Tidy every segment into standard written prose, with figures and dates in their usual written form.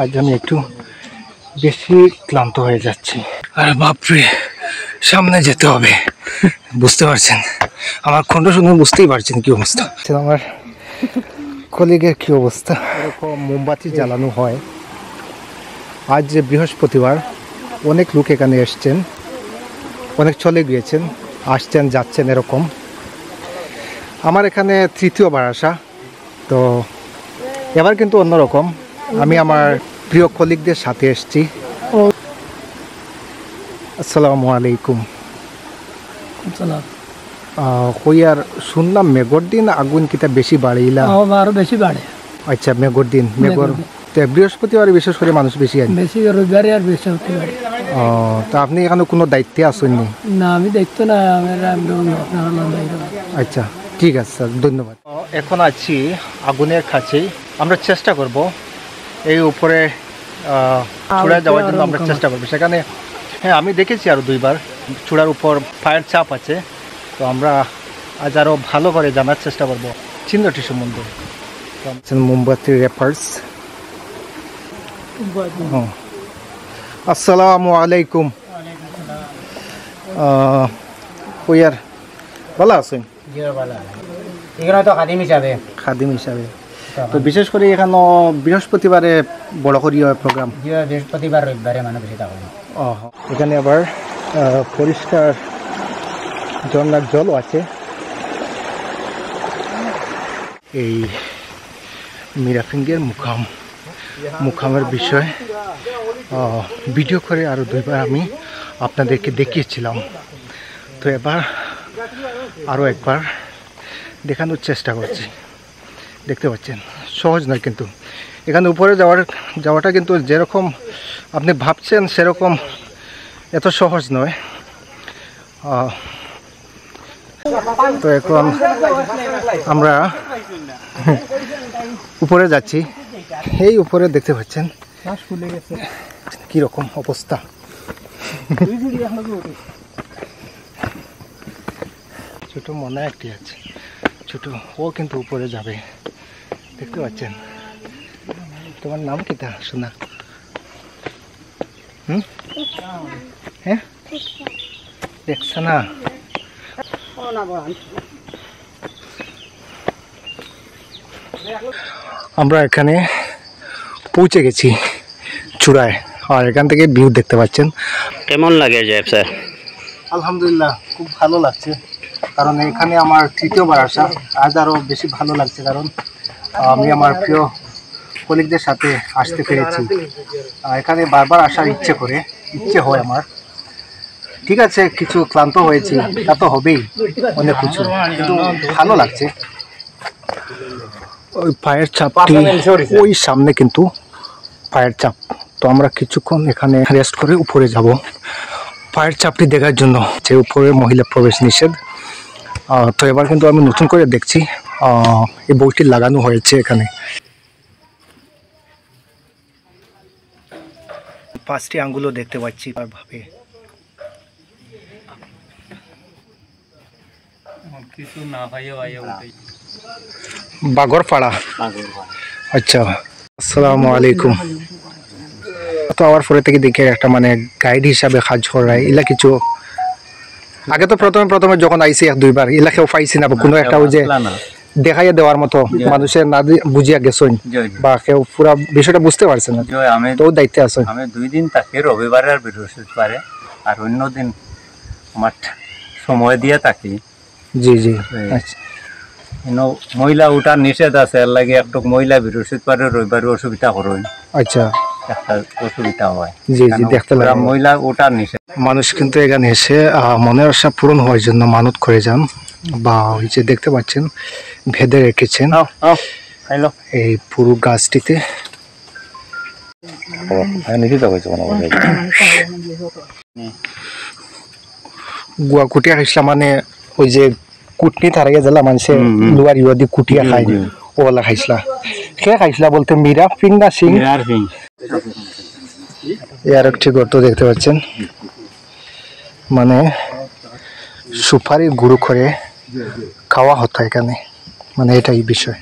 আজ আমি একটু বেশি ক্লান্ত হয়ে যাচ্ছি। আরে বাপরে, সামনে যেতে হবে, বুঝতে পারছেন আমার কণ্ঠ শুনে বুঝতেই পারছেন কি অবস্থা। আমার কলিগের কি অবস্থা। এরকম মোমবাতি জ্বালানো হয়। আজ যে বৃহস্পতিবার, অনেক লোক এখানে এসছেন, অনেক চলে গিয়েছেন, আসছেন যাচ্ছেন এরকম। আমার এখানে তৃতীয়বার আসা, তো এবার কিন্তু অন্যরকম। আমি আমার প্রিয় কলিগদের সাথে এসছি। আসসালামু আলাইকুম। কইয়ার শুনলাম মেঘর দিন আগুন কিতা বেশি বাড়িলা, আরো বেশি বাড়ে। আচ্ছা, মেঘর দিন, মেঘর বৃহস্পতিবার বিশেষ করে মানুষ বেশি আসে, বেশি রবিবারে আর বৃহস্পতিবার। ও, তা আপনি এখানে কোনো দায়িত্বে আসেননি? না, আমি দেখতো না। আচ্ছা, ঠিক আছে স্যার, ধন্যবাদ। এখন আছি আগুনের কাছেই। আমরা চেষ্টা করব এই উপরে চূড়ায় যাওয়ার জন্য আমরা চেষ্টা করবো সেখানে। হ্যাঁ, আমি দেখেছি আরও দুইবার চূড়ার উপর ফায়ার চাপ আছে। তো আমরা আজ আরও ভালো করে জানার চেষ্টা করব চিহ্নটি সম্বন্ধে। মোমবাতির র্যাপার্স। আসসালামু আলাইকুম। কইয়ার ভালো আছেন? এখানে তো খাদিম হিসাবে তো বিশেষ করে এখানে বৃহস্পতিবারে বড় করি হয় প্রোগ্রাম। বৃহস্পতিবার রবিবারে মানে বেশি থাকে। এখানে আবার পরিষ্কার ঝর্ণার জলও আছে। এই মিরাফিঙ্গের মুকামের বিষয় ভিডিও করে আরও দুইবার আমি আপনাদেরকে দেখিয়েছিলাম। তো এবার আরও একবার দেখানোর চেষ্টা করছি। দেখতে পাচ্ছেন সহজ নয়, কিন্তু এখানে উপরে যাওয়াটা কিন্তু যেরকম আপনি ভাবছেন সেরকম এত সহজ নয়। তো এখন আমরা উপরে যাচ্ছি। এই উপরে দেখতে পাচ্ছেন কিরকম অবস্থা। ছোট মনে একটি আছে, ছোট, ও কিন্তু উপরে যাবে, দেখতে পাচ্ছেন। তোমার নাম কিটা শোনা? হ্যাঁ, দেখছ না? আমরা এখানে পৌঁছে গেছি চূড়ায়, আর এখান থেকে ভিউ দেখতে পাচ্ছেন। কেমন লাগে জয়েব স্যার? আলহামদুলিল্লাহ, খুব ভালো লাগছে, কারণ এখানে আমার তৃতীয়বার আসা। আজ আরও বেশি ভালো লাগছে কারণ আমি আমার প্রিয় কলিগদের সাথে আসতে পেরেছি। এখানে বারবার আসার ইচ্ছে হয় আমার। ঠিক আছে, কিছু ক্লান্ত হয়েছি, তা তো হবেই, অনেক কিছু, কিন্তু ভালো লাগছে। ওই ফায়ার চাপটি ওই সামনে, কিন্তু ফায়ার চাপ। তো আমরা কিছুক্ষণ এখানে রেস্ট করে উপরে যাব ফায়ার চাপটি দেখার জন্য, যে উপরে মহিলা প্রবেশ নিষেধ। তো এবার কিন্তু আমি নতুন করে দেখছি এই বইটি লাগানো হয়েছে এখানে। 5টি আঙ্গুলও দেখতে পাচ্ছি ভাবে। বাগরপাড়া, আচ্ছা। আসসালামু আলাইকুম। তো আবার পরে থেকে দেখে একটা মানে গাইড হিসাবে কাজ করায় এলা কিছু। আগে তো প্রথমে যখন আইসি 1-2 বার এলাকেও পাইছি না কোনো একটা, ওই যে দেখাইয়া দেওয়ার মতো মানুষের না বুঝিয়া গেছেন বা কেউ পুরা বিষয়টা বুঝতে পারছে না। তো দায়িত্বে আছে। আমি 2 দিন থাকি, রবিবারে আর বৃহস্পতিবারে, আর অন্য দিন আমার সময় দিয়ে থাকি। জি জি, আচ্ছা। মহিলা উঠার নিষেধ আছে, এর লাগে একটু মহিলা বৃহস্পতিবারে রবিবারে অসুবিধা করুন। আচ্ছা, একটা অসুবিধা হয়। জি জি, দেখতে লাগে মহিলা উঠার নিষেধ। মানুষ কিন্তু এখানে এসে মনের আশা পূরণ হওয়ার জন্য মানত করে যান, বা ওই যে দেখতে পাচ্ছেন ভেদে রেখেছেন এই পুরো গাছটিতে। গুয়া কুটিয়া খাইছিলাম, মানে ওই যে কুটনি থারাইয়া জেলা মানুষের লুয়ার ইউদি কুটিয়া খাই, ওলা খাইছিলা। কে খাইছিলা বলতে মীরা ফিং না সিং? আর একটি গর্ত দেখতে পাচ্ছেন, মানে সুপারি গুঁড়ো করে খাওয়া হতো এখানে, মানে এটাই বিষয়।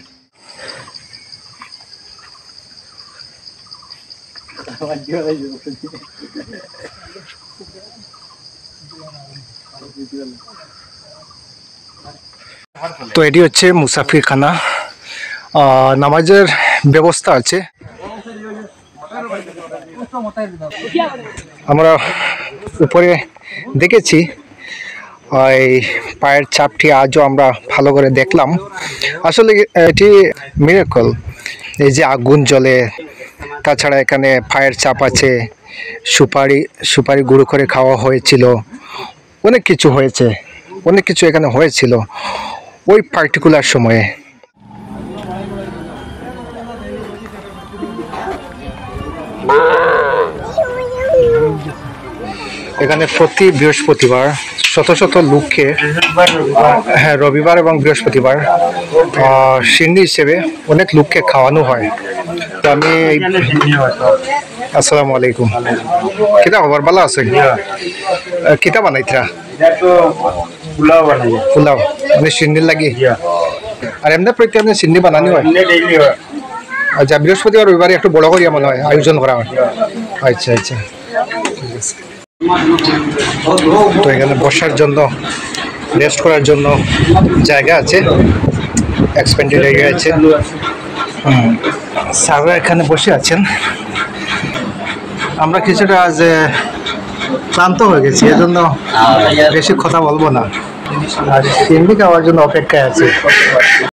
তো এটি হচ্ছে মুসাফিরখানা, নামাজের ব্যবস্থা আছে। আমরা উপরে দেখেছি ওই পায়ের ছাপটি আজও আমরা ভালো করে দেখলাম। আসলে এটি মিরাকল, এই যে আগুন জ্বলে, তাছাড়া এখানে পায়ের ছাপ আছে, সুপারি গুঁড়ো করে খাওয়া হয়েছিল, অনেক কিছু হয়েছে, অনেক কিছু এখানে হয়েছিল ওই পার্টিকুলার সময়ে। এখানে প্রতি বৃহস্পতিবার শত শত লোককে, হ্যাঁ রবিবার এবং বৃহস্পতিবার সিন্নি হিসেবে অনেক লোককে খাওয়ানো হয়। তো আমি আসসালামু আলাইকুম, কিতা খবর, ভালো আছে? কিতা বানাইতরা? পোলাও মানে সিন্নির লাগি? আর এমনি প্রতি আপনি সিন্নি বানানি হয়? আচ্ছা, বৃহস্পতিবার রবিবারে একটু বড় করিয়া মনে হয় আয়োজন করা হয়। আচ্ছা আচ্ছা, ঠিক আছে। তো এখানে বসার জন্য, রেস্ট করার জন্য জায়গা আছে, এক্সপেন্ডেড এরিয়া আছে। স্যাররা এখানে বসে আছেন। আমরা কিছুটা আজ ক্লান্ত হয়ে গেছি, এজন্য বেশি কথা বলবো না, আর সিন্নি খাওয়ার জন্য অপেক্ষায় আছে।